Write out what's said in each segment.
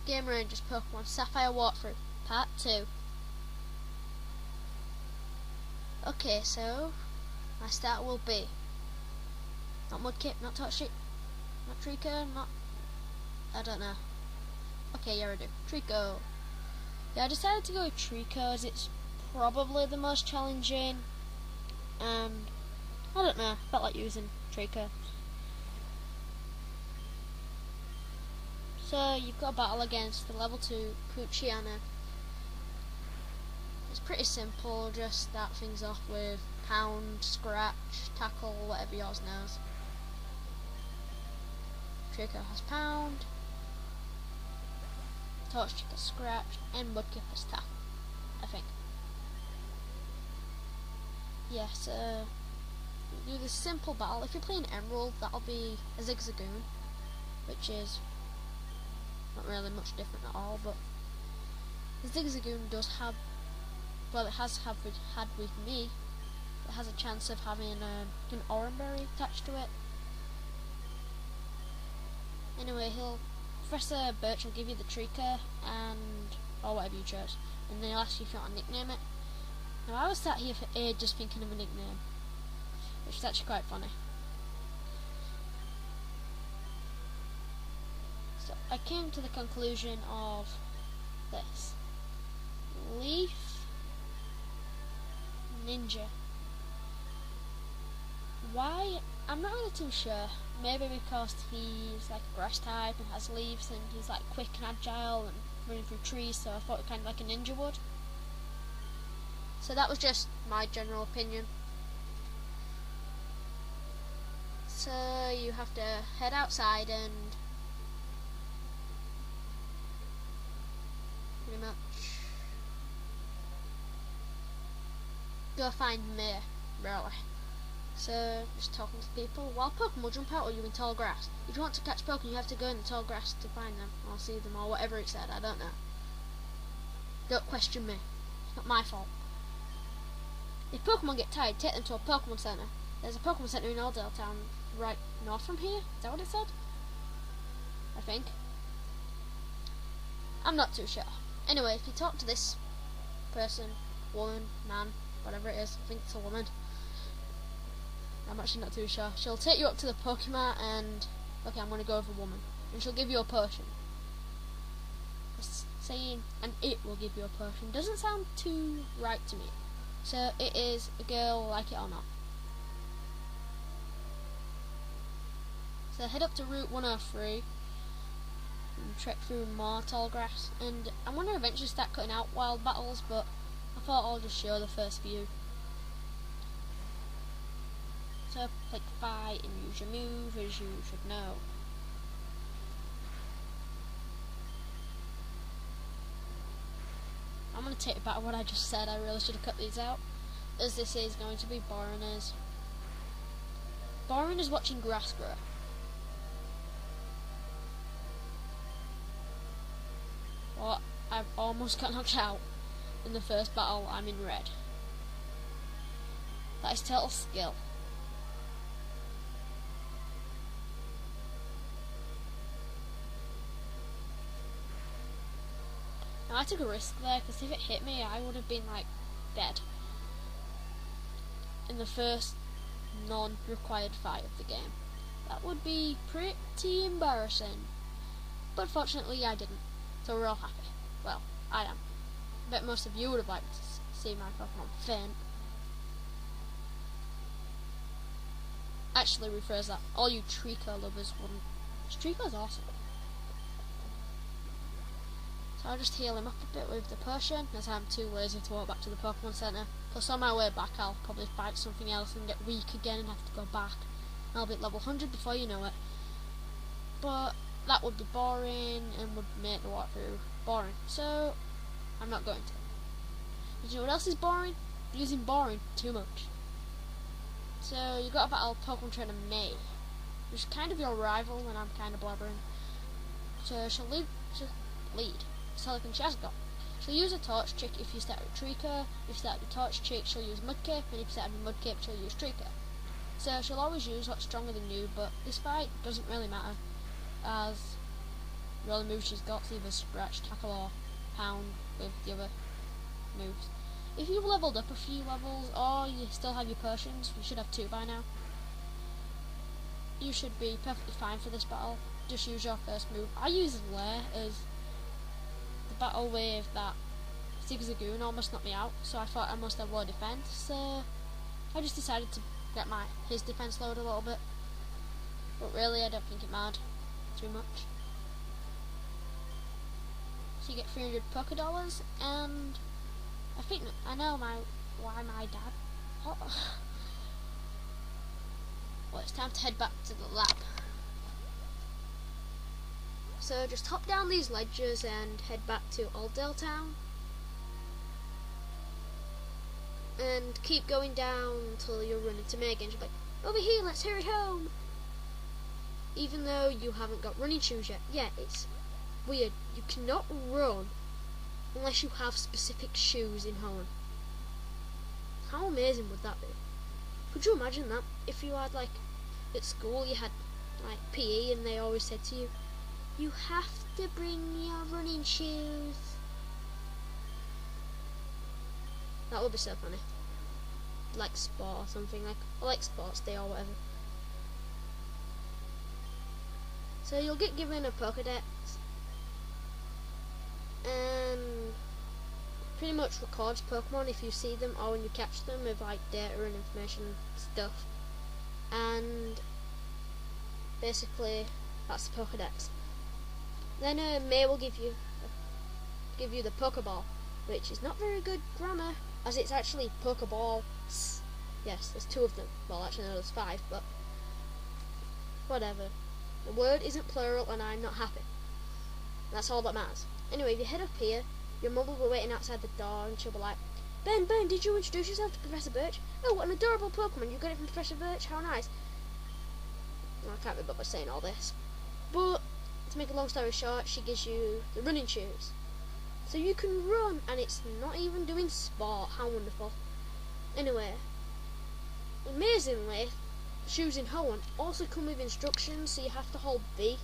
Game Rangers Pokemon Sapphire walkthrough, part 2. Okay, so my start will be not Mudkip, not Torchic, not Trico, not I don't know. Okay, yeah I do. Trico. Yeah, I decided to go with Trico as it's probably the most challenging, and I don't know, I felt like using Trico. So you've got a battle against the level 2 Poochyena. It's pretty simple, just start things off with Pound, Scratch, Tackle, whatever yours knows. Trico has Pound, Torchic has Scratch, and Mudkip has Tackle, I think. Yeah, so you do this simple battle. If you're playing Emerald, that'll be a Zigzagoon, which is not really much different at all, but the Zigzagoon does have, well, it has had with me, it has a chance of having an Oranberry attached to it. Anyway, Professor Birch will give you the Trico, or whatever you chose, and then he'll ask you if you want to nickname it. Now I was sat here for ages thinking of a nickname, which is actually quite funny. So I came to the conclusion of this. Leaf Ninja. Why? I'm not really too sure. Maybe because he's like a grass type and has leaves and he's like quick and agile and running through trees, so I thought it kind of like a ninja would. So that was just my general opinion. So you have to head outside and pretty much go find me, really. So just talking to people. Wild Pokemon will jump out or you in tall grass. If you want to catch Pokemon, you have to go in the tall grass to find them or see them or whatever it said. I don't know. Don't question me. It's not my fault. If Pokemon get tired, take them to a Pokemon Center. There's a Pokemon Center in Oldale Town, right north from here. Is that what it said? I think. I'm not too sure. Anyway, if you talk to this person, woman, man, whatever it is, I think it's a woman. I'm actually not too sure. She'll take you up to the Pokemon and, okay, I'm going to go with a woman. And she'll give you a potion. It's saying, and it will give you a potion. Doesn't sound too right to me. So it is a girl, like it or not. So head up to Route 103 and trek through more tall grass. And I want to eventually start cutting out wild battles, but I thought I'll just show the first few. So click fight and use your move, as you should know. I'm going to take back what I just said. I really should have cut these out, as this is going to be boring as watching grass grow. Well, I've almost got knocked out in the first battle. I'm in red. That is total skill. Now, I took a risk there, because if it hit me, I would have been, like, dead in the first non-required fight of the game. That would be pretty embarrassing. But fortunately, I didn't. So we're all happy. Well, I am. I bet most of you would have liked to see my Pokemon faint. Actually, rephrase that. All you Trico lovers wouldn't. Trico's awesome. So I'll just heal him up a bit with the potion, as I'm too lazy to walk back to the Pokemon Center. Plus on my way back I'll probably fight something else and get weak again and have to go back. I'll be at level 100 before you know it. But that would be boring and would make the walkthrough boring. So I'm not going to. But you know what else is boring? Using boring too much. So you got to battle Pokemon Trainer May, which is kind of your rival when I'm kind of blabbering. So she'll lead. Silicon she has got. She'll use a Torchic if you start with Trico. If you start with Torchic, she'll use Mudkip, and if you start with Mudkip, she'll use Trico. So she'll always use what's stronger than you, but this fight doesn't really matter, as The only moves she's got is either stretch, tackle, or pound with the other moves. If you've leveled up a few levels, or you still have your potions, you should have 2 by now, you should be perfectly fine for this battle. Just use your first move. I use Lair as the battle wave that Zigzagoon almost knocked me out, so I thought I must have low defense, so I just decided to get his defense lowered a little bit. But really, I don't think it mattered too much. So you get 300 pokedollars, and I know why my dad. Oh. Well, it's time to head back to the lab. So just hop down these ledges and head back to Oldale Town. And keep going down until you run into Megan. She's like, over here, let's hurry home. Even though you haven't got running shoes yet. Yeah, it's weird. You cannot run unless you have specific shoes in Holland. How amazing would that be? Could you imagine that? If you had, like, at school you had, like, PE and they always said to you, you have to bring your running shoes. That would be so funny. Like sport or something, like sports day or whatever. So you'll get given a pokedex and pretty much records Pokemon if you see them or when you catch them with like data and information and stuff. And basically that's the pokedex. Then May will give you the Pokeball, which is not very good grammar, as it's actually Pokeballs. Yes, there's 2 of them. Well, actually no, there's 5, but whatever. The word isn't plural and I'm not happy. That's all that matters. Anyway, if you head up here, your mum will be waiting outside the door and she'll be like, Ben, did you introduce yourself to Professor Birch? Oh, what an adorable Pokemon, you got it from Professor Birch, how nice. Well, I can't be bothered saying all this. But, to make a long story short, she gives you the running shoes. So you can run, and it's not even doing sport. How wonderful. Anyway, amazingly, shoes in Holland also come with instructions, so you have to hold B.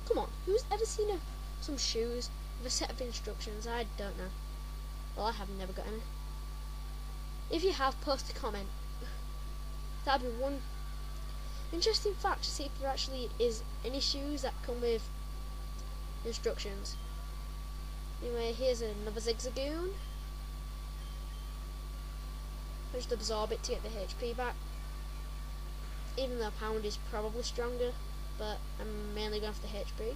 Come on, who's ever seen some shoes with a set of instructions? I don't know. Well, I have never got any. If you have, post a comment. That'd be one interesting fact to see if there actually is any shoes that come with instructions. Anyway, here's another Zigzagoon. I just absorb it to get the HP back. Even though Pound is probably stronger, but I'm mainly going for the HP.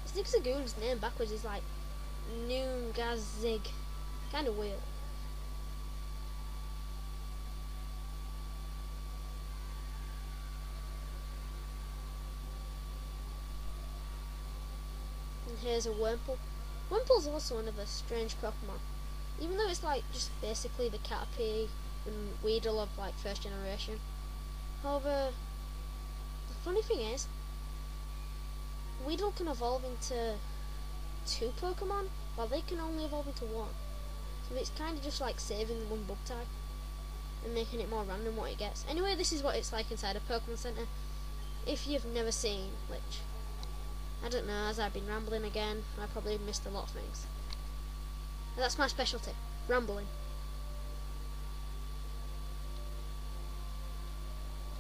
Zigzagoon's name backwards is like Noongazig. Kind of weird. And here's a Wurmple. Wurmple's also another strange Pokemon. Even though it's like just basically the Caterpie and Weedle of like first generation. However, the funny thing is, Weedle can evolve into 2 Pokemon, while they can only evolve into 1. So it's kind of just like saving one bug type and making it more random what it gets. Anyway, this is what it's like inside a Pokemon Center. If you've never seen, which I don't know, as I've been rambling again, I probably missed a lot of things. And that's my specialty, rambling.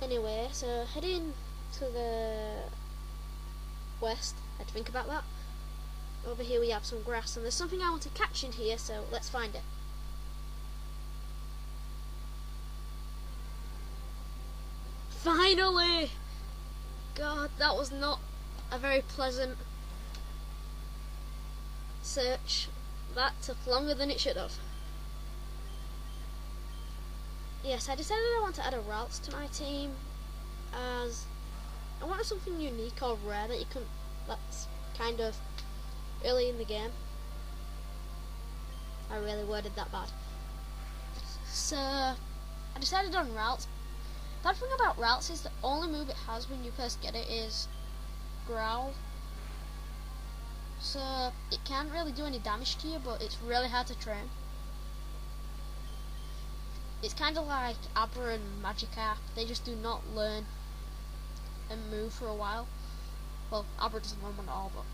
Anyway, so heading to the west, I had to think about that. Over here we have some grass, and there's something I want to catch in here, so let's find it. Finally! God, that was not a very pleasant search. That took longer than it should have. Yes, I decided I want to add a routes to my team, as I wanted something unique or rare that you can, that's kind of early in the game. I really worded that bad. So I decided on routes. Bad thing about routes is the only move it has when you first get it is growl. So it can't really do any damage to you, but it's really hard to train. It's kind of like Abra and Magikarp. They just do not learn and move for a while. Well, Abra doesn't learn one at all, but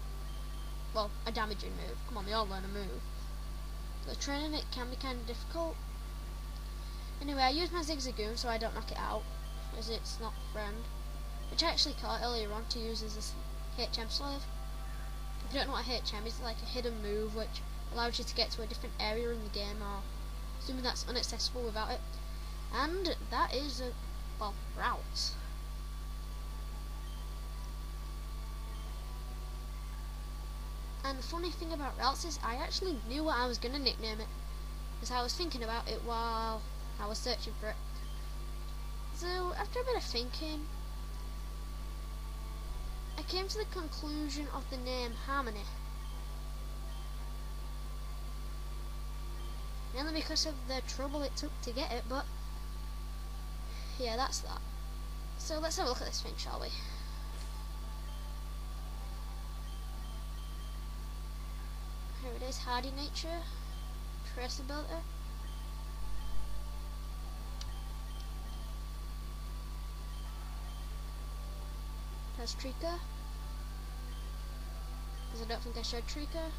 well, a damaging move. Come on, they all learn a move. So training it can be kind of difficult. Anyway, I use my Zigzagoon so I don't knock it out, as it's not friend. Which I actually caught earlier on to use as a HM slave. If you don't know what HM is, it's like a hidden move which allows you to get to a different area in the game, or assuming that's inaccessible without it. And that is a, well, route. And the funny thing about routes is I actually knew what I was going to nickname it, as I was thinking about it while I was searching for it. So after a bit of thinking, I came to the conclusion of the name Harmony. Mainly because of the trouble it took to get it, but yeah, that's that. So let's have a look at this thing, shall we? Here it is, hardy nature, traceability. That's Trika, because I don't think I showed Trika.